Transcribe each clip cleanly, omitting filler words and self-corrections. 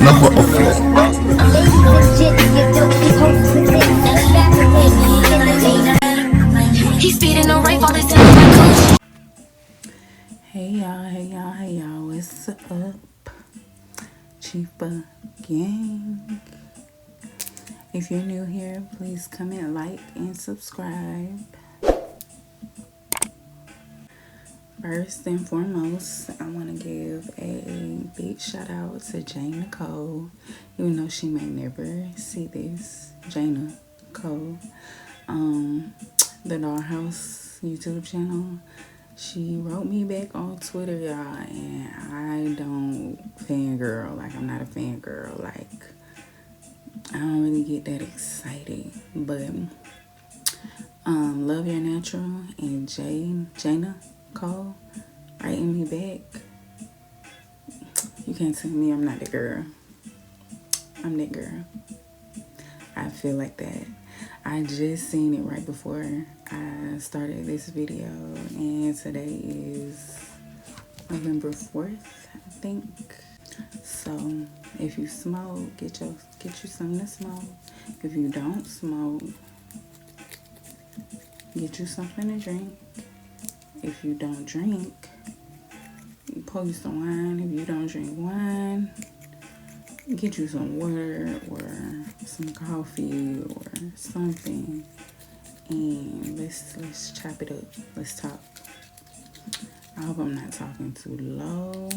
Number of flat. He's feeding the rape all this time. Hey y'all, what's up? Chifa gang. If you're new here, please comment, like, and subscribe. First and foremost, I want to give a big shout out to Jane Nicole, even though she may never see this. Jane Nicole, the Dollhouse YouTube channel. She wrote me back on Twitter, y'all, and I don't fangirl. Like, I'm not a fangirl. Like, I don't really get that excited. But, Love Your Natural and Jana Cole writing me back. You can't tell me I'm not the girl. I'm that girl. I feel like that. I just seen it right before I started this video, and today is November 4th, I think. So if you smoke, get you something to smoke. If you don't smoke, get you something to drink. If you don't drink, pour you some wine. If you don't drink wine, get you some water or some coffee or something, and let's chop it up. Let's talk. I hope I'm not talking too low.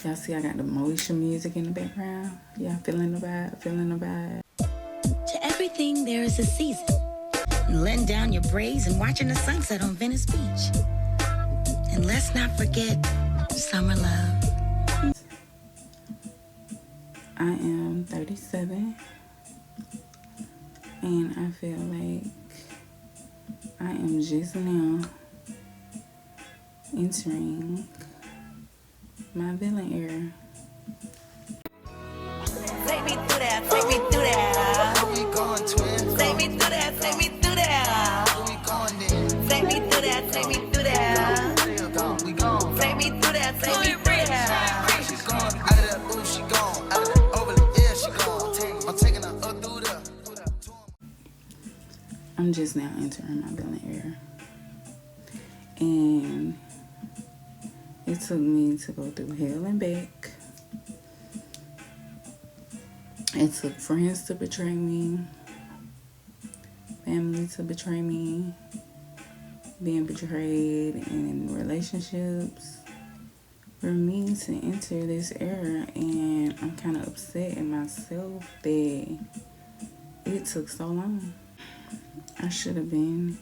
Y'all see I got the motion music in the background? Y'all feeling the vibe? Feeling the vibe? To everything, there is a season. Letting down your braids and watching the sunset on Venice Beach. And let's not forget summer love. I am 37, and I feel like I am just now entering my villain era. Take me through that, take me through that. Where we going, twin? Take me through that, take me through that. Where we going then? Take me through that, take me through that. We gone. Take me through that, take me through that. She gone out of that, ooh, she gone. Out of that, over the yeah, she gone. I'm taking her up through the. I'm just now entering my villain era, and it took me to go through hell and back. It took friends to betray me, family to betray me, being betrayed in relationships for me to enter this era, and I'm kind of upset at myself that it took so long. I should have been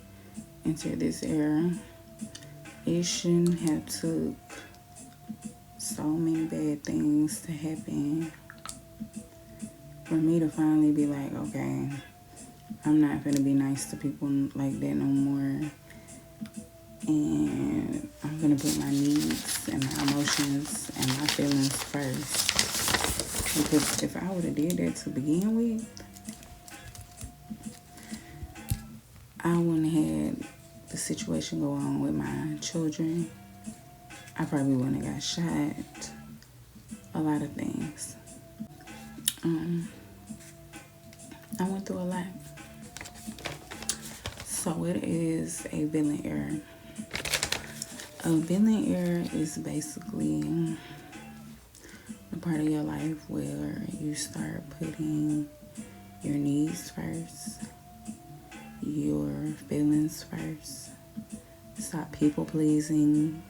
entered this era. It shouldn't have took so many bad things to happen for me to finally be like, okay, I'm not gonna be nice to people like that no more, and I'm gonna put my needs and my emotions and my feelings first. Because if I would have did that to begin with, I wouldn't have had the situation go on with my children. I probably wouldn't have got shot. A lot of things. I went through a lot. So it is a villain era. A villain era is basically the part of your life where you start putting your needs first, your feelings first, stop people pleasing,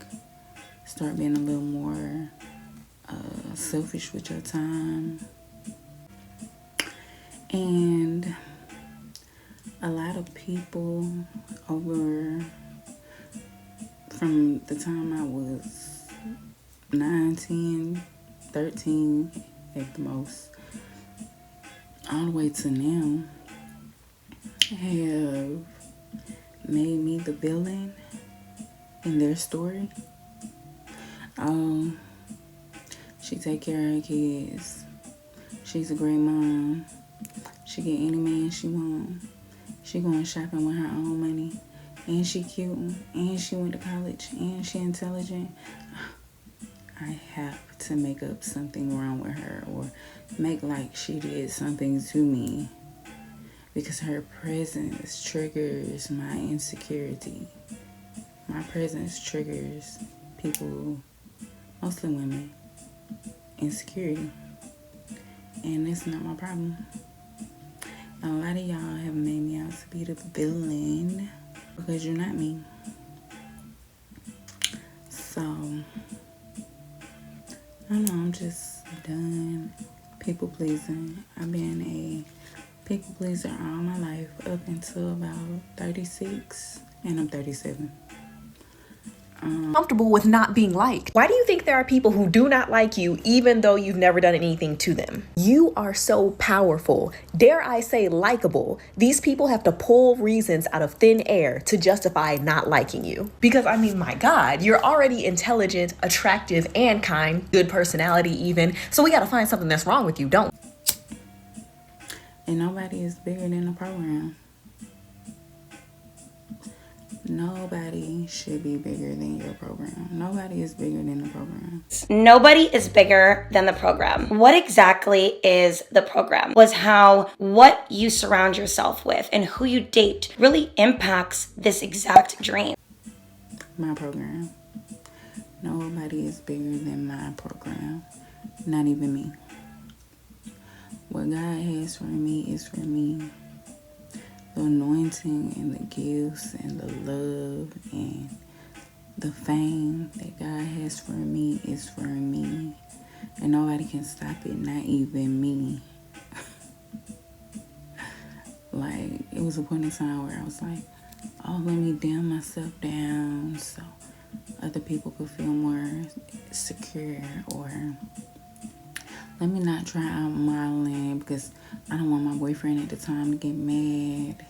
start being a little more selfish with your time. And a lot of people from the time I was 9, 10, 13 at the most, all the way to now, have made me the villain in their story. Oh, she take care of her kids. She's a great mom. She get any man she want. She going shopping with her own money. And she cute. And she went to college. And she intelligent. I have to make up something wrong with her or make like she did something to me, because her presence triggers my insecurity. My presence triggers people, mostly women, insecurity. And that's not my problem. A lot of y'all have made me out to be the villain because you're not me. So, I don't know, I'm just done people pleasing. I've been a people pleaser all my life up until about 36, and I'm 37. Comfortable with not being liked. Why do you think there are people who do not like you even though you've never done anything to them? You are so powerful, dare I say likable. These people have to pull reasons out of thin air to justify not liking you. Because I mean, my God, you're already intelligent, attractive, and kind, good personality even, so we gotta find something that's wrong with you, don't we? And nobody is bigger than the program. Nobody should be bigger than your program. Nobody is bigger than the program. Nobody is bigger than the program. What exactly is the program? Was how what you surround yourself with and who you date really impacts this exact dream. My program. Nobody is bigger than my program. Not even me. What God has for me is for me. The anointing and the gifts and the love and the fame that God has for me is for me. And nobody can stop it, not even me. Like, it was a point in time where I was like, oh, let me dim myself down so other people could feel more secure, or let me not try out modeling because I don't want my boyfriend at the time to get mad.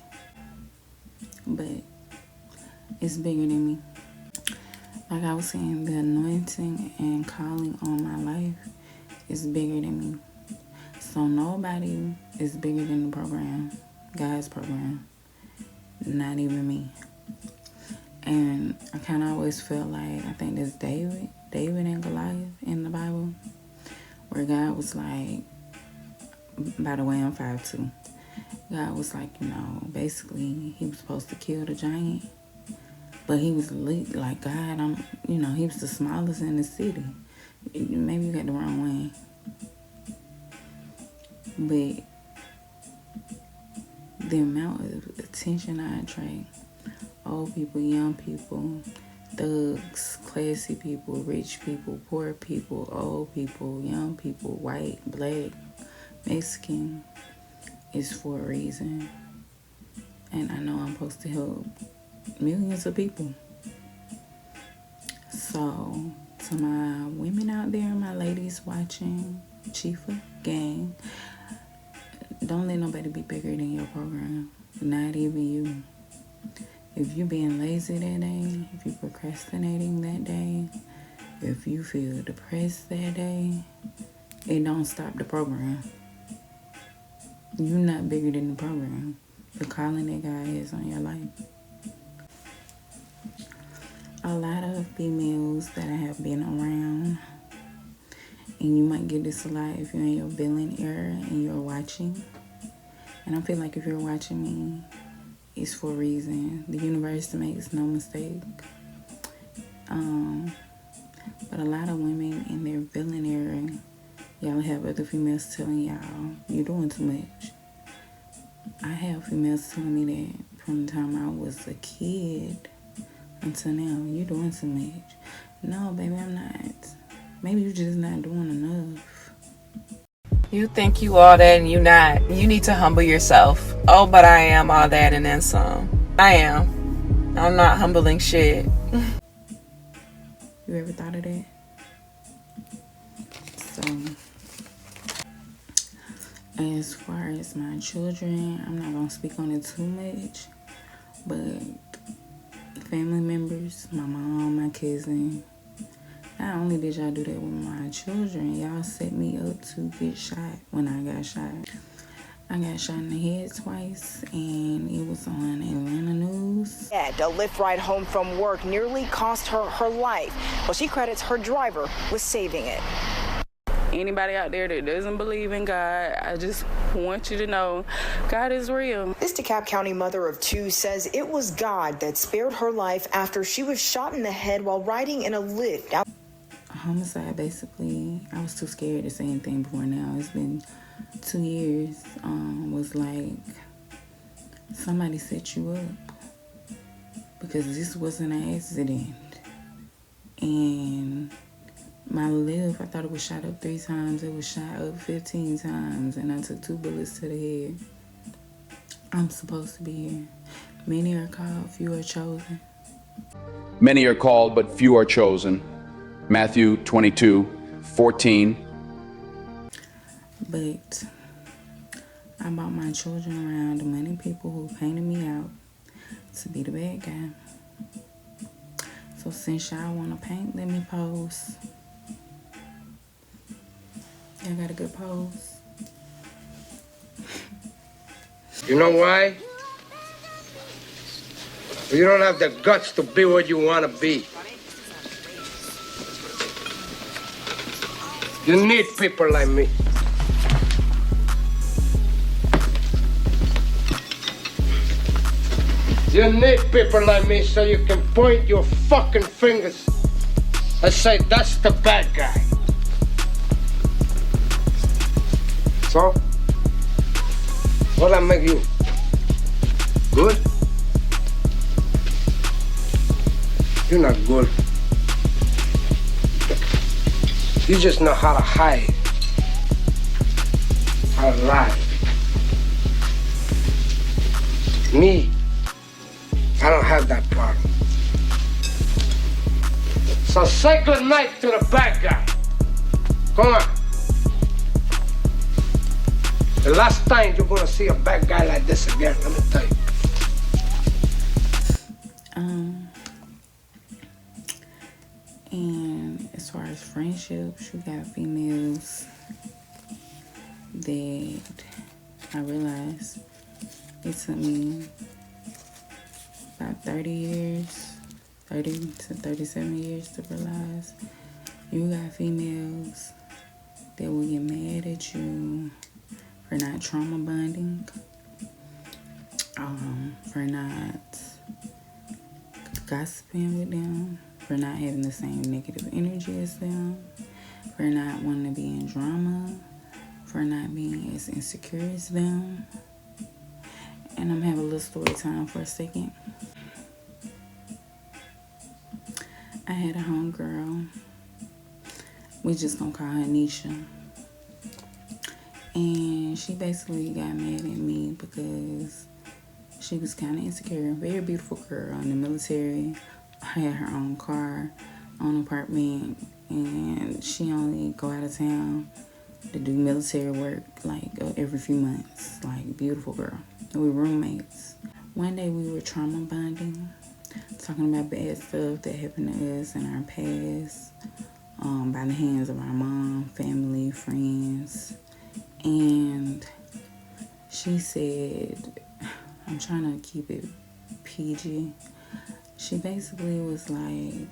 But it's bigger than me. Like I was saying, the anointing and calling on my life is bigger than me. So nobody is bigger than the program, God's program. Not even me. And I kind of always felt like, I think there's David and Goliath in the Bible, where God was like, by the way, I'm 5'2". God was like, basically he was supposed to kill the giant, but he was like, God, he was the smallest in the city. Maybe you got the wrong way. But the amount of attention I attract, old people, young people, thugs, classy people, rich people, poor people, old people, young people, white, black, Mexican, is for a reason. And I know I'm supposed to help millions of people. So, to my women out there, my ladies watching, Chifa gang, don't let nobody be bigger than your program. Not even you. If you're being lazy that day, if you're procrastinating that day, if you feel depressed that day, it don't stop the program. You're not bigger than the program. The calling that God has on your life. A lot of females that I have been around, and you might get this a lot if you're in your billing era and you're watching. And I feel like if you're watching me, it's for a reason. The universe makes no mistake. But a lot of women in their billing era, y'all have other females telling y'all, you're doing too much. I have females telling me that from the time I was a kid until now, you're doing too much. No, baby, I'm not. Maybe you're just not doing enough. You think you all that and you not. You need to humble yourself. Oh, but I am all that and then some. I am. I'm not humbling shit. You ever thought of that? So, as far as my children, I'm not going to speak on it too much, but family members, my mom, my cousin, not only did y'all do that with my children, y'all set me up to get shot when I got shot. I got shot in the head twice, and it was on Atlanta News. A Lyft ride home from work nearly cost her her life. Well, she credits her driver with saving it. Anybody out there that doesn't believe in God, I just want you to know God is real. This DeKalb County mother of two says it was God that spared her life after she was shot in the head while riding in a Lyft. Homicide, basically. I was too scared to say anything before now. It's been 2 years. Was like somebody set you up, because this wasn't an accident. And my Lyft, I thought it was shot up 3 times. It was shot up 15 times, and I took 2 bullets to the head. I'm supposed to be here. Many are called, few are chosen. Many are called, but few are chosen. Matthew 22:14. But I bought my children around the money people who painted me out to be the bad guy. So since y'all want to paint, let me pose. Y'all got a good pose. You know why? You don't have the guts to be what you want to be. You need people like me. You need people like me so you can point your fucking fingers and say, that's the bad guy. So, what'll I make you? Good? You're not good. You just know how to hide, how to lie. Me, I don't have that problem. So say good night to the bad guy. Come on. The last time you're gonna see a bad guy like this again, let me tell you. And as far as friendships, you got females that I realized it took me about 30 to 37 years to realize you got females that will get mad at you for not trauma bonding, for not gossiping with them, for not having the same negative energy as them, for not wanting to be in drama, for not being as insecure as them. And I'm having a little story time for a second. I had a homegirl, we just gonna call her Nisha. And she basically got mad at me because she was kind of insecure. Very beautiful girl in the military, had her own car, own apartment, and she only go out of town to do military work like every few months. Like, beautiful girl. And we were roommates. One day we were trauma bonding, talking about bad stuff that happened to us in our past, by the hands of our mom, family, friends. And she said, I'm trying to keep it PG. She basically was like,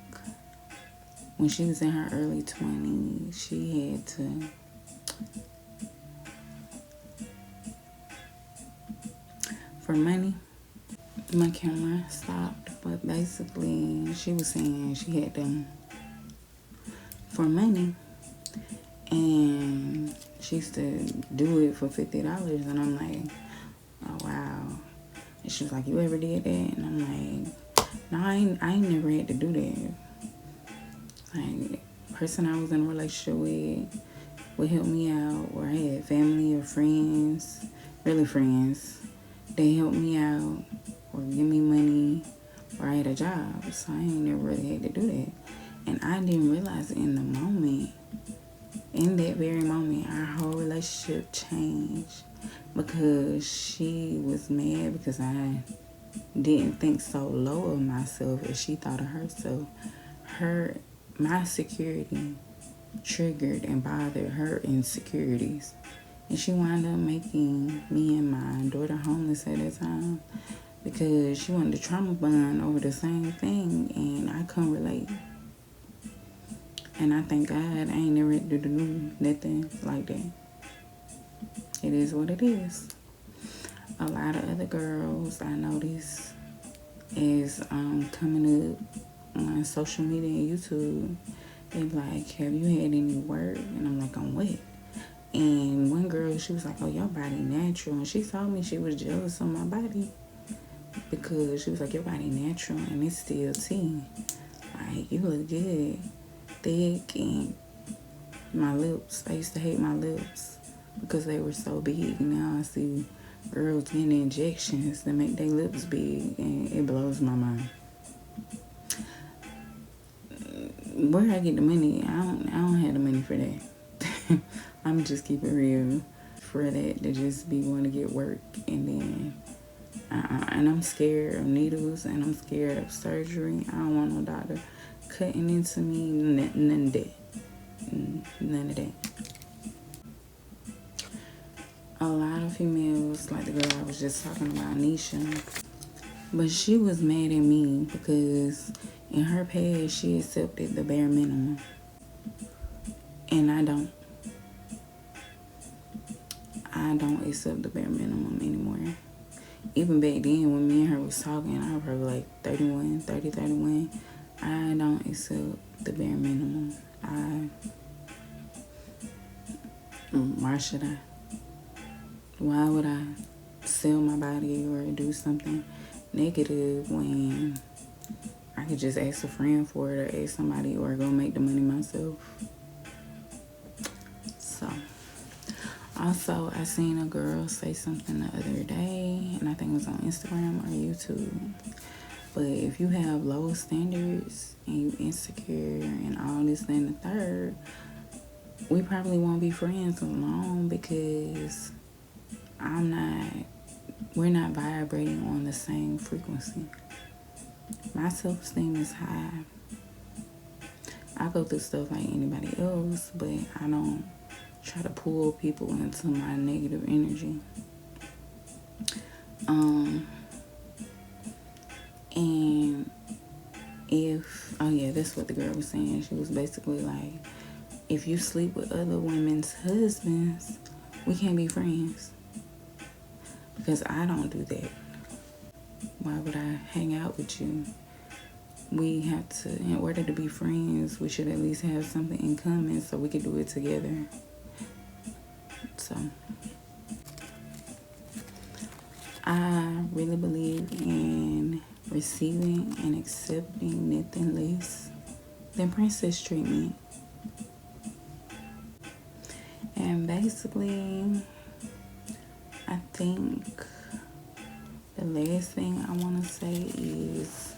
when she was in her early 20s, she had to for money. My camera stopped, but basically she was saying she had them for money, and she used to do it for $50, and I'm like, oh wow. And she was like, you ever did that? And I'm like, no, I ain't never had to do that. Like, the person I was in a relationship with would help me out, or I had family or friends, really friends, they helped me out or give me money, or I had a job. So I ain't never really had to do that. And I didn't realize it in the moment. In that very moment, our whole relationship changed because she was mad because I didn't think so low of myself as she thought of herself. My security triggered and bothered her insecurities. And she wound up making me and my daughter homeless at that time because she wanted to trauma bond over the same thing, and I couldn't relate. And I thank God I ain't never do nothing like that. It is what it is. A lot of other girls I notice is coming up on social media and YouTube. They be like, have you had any work? And I'm like, on what? And one girl, she was like, oh, your body natural. And she told me she was jealous of my body because she was like, your body natural and it's still tea. Like, you look good, thick, and my lips. I used to hate my lips because they were so big. Now I see girls getting injections that make their lips big, and it blows my mind. Where I get the money, I don't have the money for that. I'm just keep it real. For that to just be wanting to get work, and then and I'm scared of needles, and I'm scared of surgery. I don't want no doctor cutting into me. None of that. None of that. A lot of females, like the girl I was just talking about, Nisha, but she was mad at me because in her past she accepted the bare minimum, and I don't accept the bare minimum anymore. Even back then when me and her was talking, I was probably like 31. I don't accept the bare minimum. Why should I? Why would I sell my body or do something negative when I could just ask a friend for it, or ask somebody, or go make the money myself? So, also, I seen a girl say something the other day, and I think it was on Instagram or YouTube. But if you have low standards and you insecure and all this and the third, we probably won't be friends long because we're not vibrating on the same frequency. My self-esteem is high. I go through stuff like anybody else, but I don't try to pull people into my negative energy. And that's what the girl was saying. She was basically like, if you sleep with other women's husbands, we can't be friends. Because I don't do that. Why would I hang out with you? We have to, in order to be friends, we should at least have something in common so we could do it together. So, I really believe in receiving and accepting nothing less than princess treatment. And basically, I think the last thing I want to say is,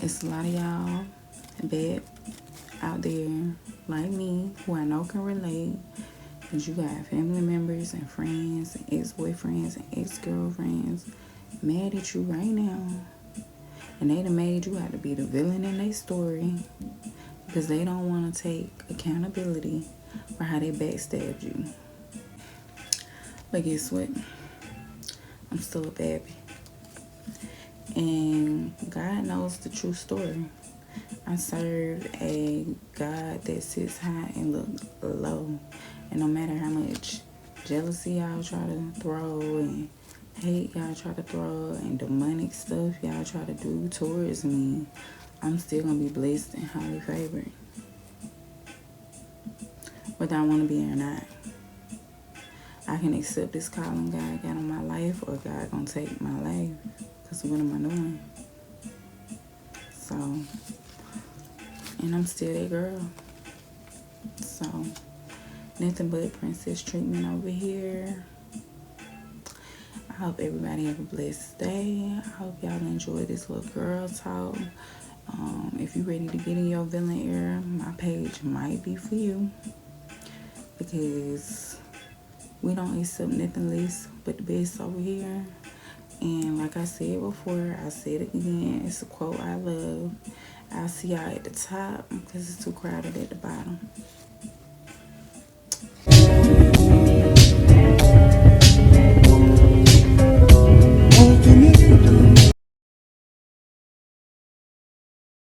it's a lot of y'all that out there like me who I know can relate, because you got family members and friends and ex-boyfriends and ex-girlfriends mad at you right now, and they done made you out to be the villain in their story because they don't want to take accountability for how they backstabbed you. But guess what? I'm still a baby. And God knows the true story. I serve a God that sits high and looks low. And no matter how much jealousy y'all try to throw, and hate y'all try to throw, and demonic stuff y'all try to do towards me, I'm still going to be blessed and highly favored. Whether I want to be or not. I can accept this calling God got on my life, or God gonna take my life. Because what am I doing? So, and I'm still that girl. So, nothing but princess treatment over here. I hope everybody have a blessed day. I hope y'all enjoy this little girl talk. If you're ready to get in your villain era, my page might be for you. Because we don't accept nothing less but the best over here. And like I said before, I said it again, it's a quote I love. I'll see y'all at the top because it's too crowded at the bottom.